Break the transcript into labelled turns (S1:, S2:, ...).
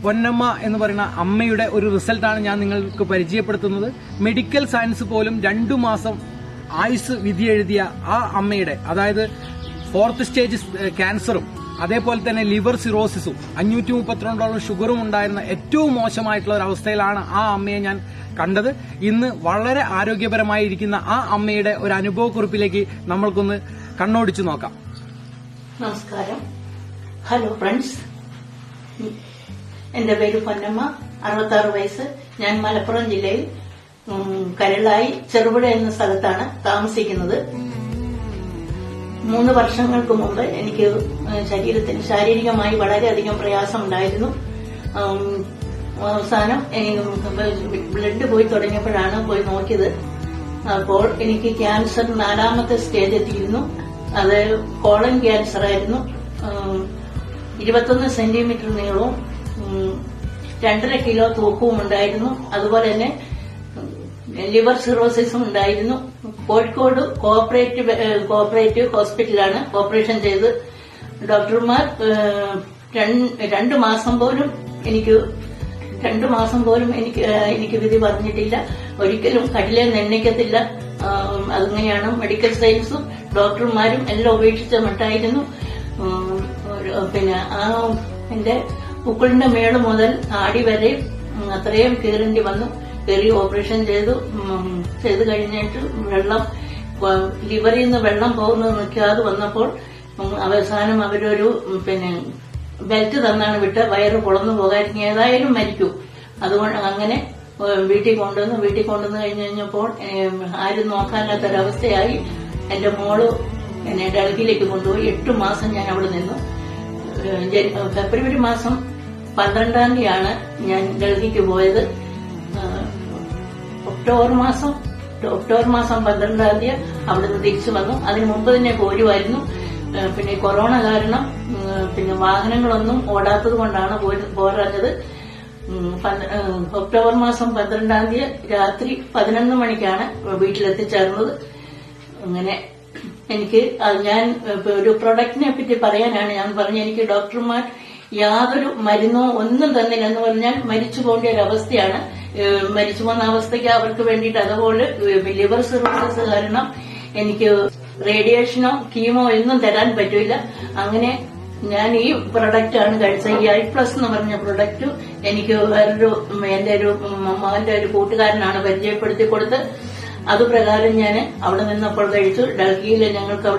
S1: പൊന്നമ്മ എന്ന് പറയുന്ന അമ്മയുടെ ഒരു റിസൾട്ടാണ് ഞാൻ നിങ്ങൾക്ക് പരിചയപ്പെടുത്തുന്നത്. മെഡിക്കൽ സയൻസ് പോലും 2 മാസം ആയുസ് വിധി എഴുതിയ ആ അമ്മയുടെ, അതായത് 4th സ്റ്റേജ് ക്യാൻസറും അതേപോലെ തന്നെ ലിവർ സിറോസിസും 532 ഷുഗറും ഉണ്ടായിരുന്ന ഏറ്റവും മോശമായിട്ടുള്ള ഒരു അവസ്ഥയിലാണ് ആ അമ്മയെ ഞാൻ കണ്ടത്. ഇന്ന് വളരെ ആരോഗ്യപരമായിരിക്കുന്ന ആ അമ്മയുടെ ഒരു അനുഭവക്കുറിപ്പിലേക്ക് നമ്മൾക്കൊന്ന് കണ്ണോടിച്ചു നോക്കാം.
S2: നമസ്കാരം. ഹലോ ഫ്രണ്ട്സ്, എന്റെ പേര് പൊന്നമ്മ, 66 വയസ്സ്. ഞാൻ മലപ്പുറം ജില്ലയിൽ കരളായി ചെറുപുഴ എന്ന സ്ഥലത്താണ് താമസിക്കുന്നത്. 3 വർഷങ്ങൾക്ക് മുമ്പ് എനിക്ക് ശരീരത്തിന് ശാരീരികമായി വളരെയധികം പ്രയാസമുണ്ടായിരുന്നു. അവസാനം ബ്ലഡ് പോയി തുടങ്ങിയപ്പോഴാണ് പോയി നോക്കിയത്. അപ്പോൾ എനിക്ക് ക്യാൻസർ 4ാമത്തെ സ്റ്റേജ് എത്തിയിരുന്നു. അത് കോളൻ ക്യാൻസർ ആയിരുന്നു. 21 സെന്റിമീറ്റർ നീളവും 2.5 കിലോ തൂക്കവും ഉണ്ടായിരുന്നു. അതുപോലെ തന്നെ ലിവർ സിറോസിസും ഉണ്ടായിരുന്നു. കോഴിക്കോട് കോഓപ്പറേറ്റീവ് ഹോസ്പിറ്റലാണ് ഓപ്പറേഷൻ ചെയ്ത്. ഡോക്ടർമാർ 2 മാസം പോലും എനിക്ക് വിധി പറഞ്ഞിട്ടില്ല. ഒരിക്കലും കട്ടിലെ എണ്ണിക്കത്തില്ല. അതങ്ങനെയാണ്. മെഡിക്കൽ സയൻസും ഡോക്ടർമാരും എല്ലാം ഉപേക്ഷിച്ച മട്ടായിരുന്നു. പിന്നെ എന്റെ പുക്കിളിന്റെ മേള് മുതൽ ആടി വരെ അത്രയും കീറേണ്ടി വന്നു. കയറി ഓപ്പറേഷൻ ചെയ്ത് കഴിഞ്ഞിട്ട് ലിവറിൽ നിന്ന് വെള്ളം പോകുന്നത് നിൽക്കാതെ വന്നപ്പോൾ അവസാനം അവരൊരു ബെൽറ്റ് തന്നാണ് വിട്ട്. വയറ് പൊളന്നു പോകാൻ ഏതായാലും മരിക്കൂ. അതുകൊണ്ട് അങ്ങനെ വീട്ടിൽ കൊണ്ടുവന്ന് കഴിഞ്ഞപ്പോൾ ആരും നോക്കാനാത്തൊരവസ്ഥയായി. എന്റെ മോള് എന്നെ ഡൽഹിയിലേക്ക് കൊണ്ടുപോയി. 8 മാസം ഞാൻ അവിടെ നിന്നു. ഫെബ്രുവരി മാസം 12-ാം തീയതിയാണ് ഞാൻ ഡൽഹിക്ക് പോയത്. ഒക്ടോബർ മാസം 12-ാം തീയതി അവിടുന്ന് തിരിച്ചു വന്നു. അതിനു മുമ്പ് തന്നെ പോരുമായിരുന്നു. പിന്നെ കൊറോണ കാരണം വാഹനങ്ങളൊന്നും ഓടാത്തത് കൊണ്ടാണ് പോരാഞ്ഞത്. ഒക്ടോബർ മാസം 12-ാം തീയതി രാത്രി 11 മണിക്കാണ് വീട്ടിലെത്തിച്ചേർന്നത്. അങ്ങനെ ഞാൻ ഒരു പ്രൊഡക്റ്റിനെ പറ്റി പറയാനാണ് ഞാൻ പറഞ്ഞത്. എനിക്ക് ഡോക്ടർമാർ യാതൊരു മരുന്നോ ഒന്നും തന്നില്ല എന്ന് പറഞ്ഞാൽ മരിച്ചു പോകേണ്ട ഒരു അവസ്ഥയാണ്. മരിച്ചു പോകുന്ന അവസ്ഥയ്ക്ക് അവർക്ക് വേണ്ടിയിട്ട്. അതുപോലെ ലിവർ സിറോസിസ് കാരണം എനിക്ക് റേഡിയേഷനോ കീമോ ഒന്നും തരാൻ പറ്റില്ല. അങ്ങനെ ഞാൻ ഈ പ്രൊഡക്റ്റാണ് കഴിച്ചത്. ഈ i+ എന്ന് പറഞ്ഞ പ്രൊഡക്റ്റ് എനിക്ക് എന്റെ ഒരു മകന്റെ ഒരു കൂട്ടുകാരനാണ് പരിചയപ്പെടുത്തി കൊടുത്ത്. അതുപ്രകാരം ഞാൻ അവിടെ നിന്നപ്പോൾ കഴിച്ചു. ഡൽഹിയിൽ ഞങ്ങൾക്ക് അവിടെ